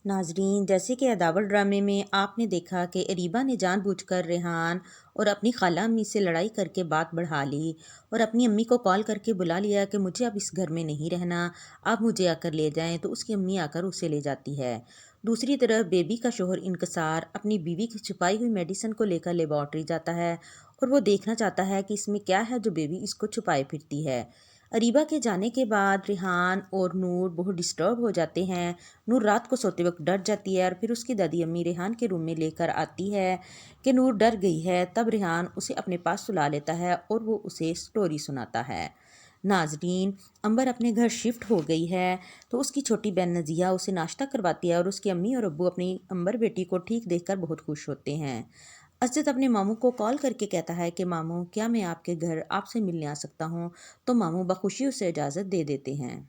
ناظرین، جیسے کہ اداور ڈرامے میں آپ نے دیکھا کہ اریبہ نے جان بوجھ کر ریحان اور اپنی خالہ امی سے لڑائی کر کے بات بڑھا لی اور اپنی امی کو کال کر کے بلا لیا کہ مجھے اب اس گھر میں نہیں رہنا، آپ مجھے آ کر لے جائیں، تو اس کی امی آ کر اسے لے جاتی ہے۔ دوسری طرف بیبی کا شوہر انکسار اپنی بیوی کی چھپائی ہوئی میڈیسن کو لے کر لیبارٹری جاتا ہے اور وہ دیکھنا چاہتا ہے کہ اس میں کیا ہے جو بیبی اس کو چھپائے پھرتی ہے۔ اریبہ کے جانے کے بعد ریحان اور نور بہت ڈسٹرب ہو جاتے ہیں۔ نور رات کو سوتے وقت ڈر جاتی ہے اور پھر اس کی دادی امی ریحان کے روم میں لے کر آتی ہے کہ نور ڈر گئی ہے، تب ریحان اسے اپنے پاس سلا لیتا ہے اور وہ اسے سٹوری سناتا ہے۔ ناظرین، امبر اپنے گھر شفٹ ہو گئی ہے تو اس کی چھوٹی بہن نزیہ اسے ناشتہ کرواتی ہے اور اس کی امی اور ابو اپنی امبر بیٹی کو ٹھیک دیکھ کر بہت خوش ہوتے ہیں۔ اسجد اپنے ماموں کو کال کر کے کہتا ہے کہ ماموں، کیا میں آپ کے گھر آپ سے ملنے آ سکتا ہوں؟ تو ماموں بخوشی اسے اجازت دے دیتے ہیں۔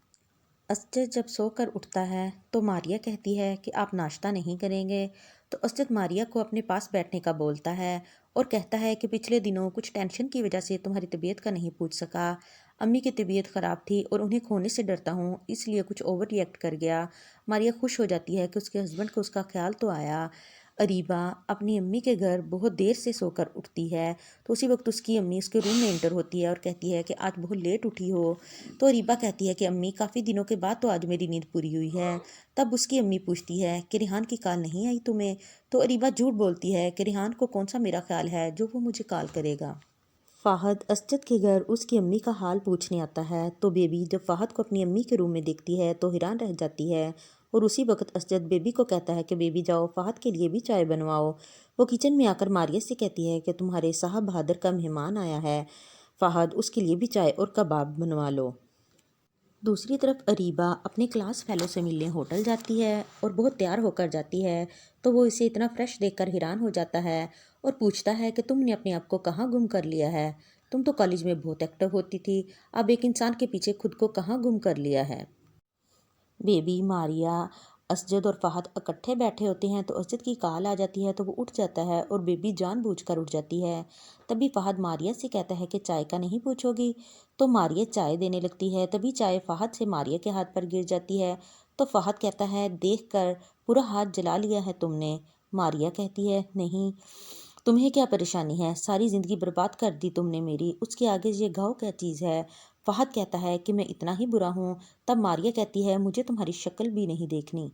اسجد جب سو کر اٹھتا ہے تو ماریہ کہتی ہے کہ آپ ناشتہ نہیں کریں گے، تو اسجد ماریہ کو اپنے پاس بیٹھنے کا بولتا ہے اور کہتا ہے کہ پچھلے دنوں کچھ ٹینشن کی وجہ سے تمہاری طبیعت کا نہیں پوچھ سکا، امی کی طبیعت خراب تھی اور انہیں کھونے سے ڈرتا ہوں، اس لیے کچھ اوور ری ایکٹ کر گیا۔ ماریہ خوش ہو جاتی ہے کہ اس کے ہسبینڈ کو اس کا خیال تو آیا۔ اریبہ اپنی امی کے گھر بہت دیر سے سو کر اٹھتی ہے تو اسی وقت اس کی امی اس کے روم میں انٹر ہوتی ہے اور کہتی ہے کہ آج بہت لیٹ اٹھی ہو، تو اریبہ کہتی ہے کہ امی، کافی دنوں کے بعد تو آج میری نیند پوری ہوئی ہے۔ تب اس کی امی پوچھتی ہے کہ ریحان کی کال نہیں آئی تمہیں؟ تو اریبہ جھوٹ بولتی ہے کہ ریحان کو کون سا میرا خیال ہے جو وہ مجھے کال کرے گا۔ فہد اسجد کے گھر اس کی امی کا حال پوچھنے آتا ہے تو بیبی جب فہد کو اپنی امی کے روم میں دیکھتی ہے تو حیران رہ جاتی ہے اور اسی وقت اسجد بیبی کو کہتا ہے کہ بیبی جاؤ فہد کے لیے بھی چائے بنواؤ۔ وہ کچن میں آ کر ماریہ سے کہتی ہے کہ تمہارے صاحب بہادر کا مہمان آیا ہے، فہد اس کے لیے بھی چائے اور کباب بنوا لو۔ دوسری طرف اریبہ اپنے کلاس فیلو سے ملنے ہوٹل جاتی ہے اور بہت تیار ہو کر جاتی ہے تو وہ اسے اتنا فریش دیکھ کر حیران ہو جاتا ہے اور پوچھتا ہے کہ تم نے اپنے آپ کو کہاں گم کر لیا ہے؟ تم تو کالج میں بہت ایکٹیو ہوتی تھی، اب ایک انسان کے پیچھے خود کو کہاں گم کر لیا ہے؟ بیبی، ماریہ، اسجد اور فہد اکٹھے بیٹھے ہوتے ہیں تو اسجد کی کال آ جاتی ہے تو وہ اٹھ جاتا ہے اور بیبی جان بوجھ کر اٹھ جاتی ہے۔ تبھی فہد ماریہ سے کہتا ہے کہ چائے کا نہیں پوچھو گی؟ تو ماریہ چائے دینے لگتی ہے، تبھی چائے فہد سے ماریہ کے ہاتھ پر گر جاتی ہے تو فہد کہتا ہے دیکھ کر پورا ہاتھ جلا لیا ہے تم نے؟ ماریہ کہتی ہے نہیں، تمہیں کیا پریشانی ہے، ساری زندگی برباد کر دی تم نے میری، اس کے آگے یہ گھاؤ کیا چیز ہے؟ فہد کہتا ہے کہ میں اتنا ہی برا ہوں۔ تب ماریہ کہتی ہے مجھے تمہاری شکل بھی نہیں دیکھنی۔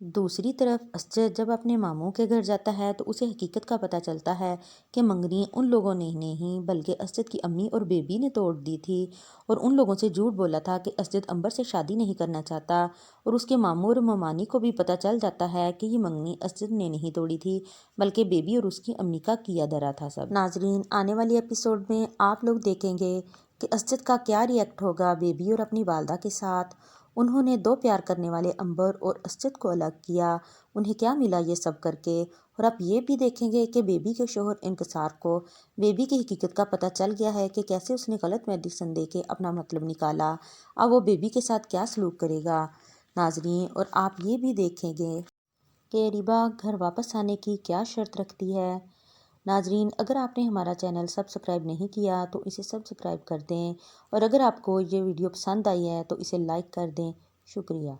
دوسری طرف اسجد جب اپنے ماموں کے گھر جاتا ہے تو اسے حقیقت کا پتہ چلتا ہے کہ منگنی ان لوگوں نے نہیں بلکہ اسجد کی امی اور بیبی نے توڑ دی تھی اور ان لوگوں سے جھوٹ بولا تھا کہ اسجد امبر سے شادی نہیں کرنا چاہتا، اور اس کے ماموں اور ممانی کو بھی پتہ چل جاتا ہے کہ یہ منگنی اسجد نے نہیں توڑی تھی بلکہ بیبی اور اس کی امی کا کیا دھرا تھا سب۔ ناظرین، آنے والی ایپیسوڈ میں آپ لوگ دیکھیں گے کہ اسجد کا کیا ری ایکٹ ہوگا بیبی اور اپنی والدہ کے ساتھ۔ انہوں نے دو پیار کرنے والے امبر اور اسجد کو الگ کیا، انہیں کیا ملا یہ سب کر کے؟ اور آپ یہ بھی دیکھیں گے کہ بیبی کے شوہر انکسار کو بیبی کی حقیقت کا پتہ چل گیا ہے کہ کیسے اس نے غلط میڈیسن دے کے اپنا مطلب نکالا، اب وہ بیبی کے ساتھ کیا سلوک کرے گا۔ ناظرین، اور آپ یہ بھی دیکھیں گے کہ اریبہ گھر واپس آنے کی کیا شرط رکھتی ہے۔ ناظرین، اگر آپ نے ہمارا چینل سبسکرائب نہیں کیا تو اسے سبسکرائب کر دیں، اور اگر آپ کو یہ ویڈیو پسند آئی ہے تو اسے لائک کر دیں۔ شکریہ۔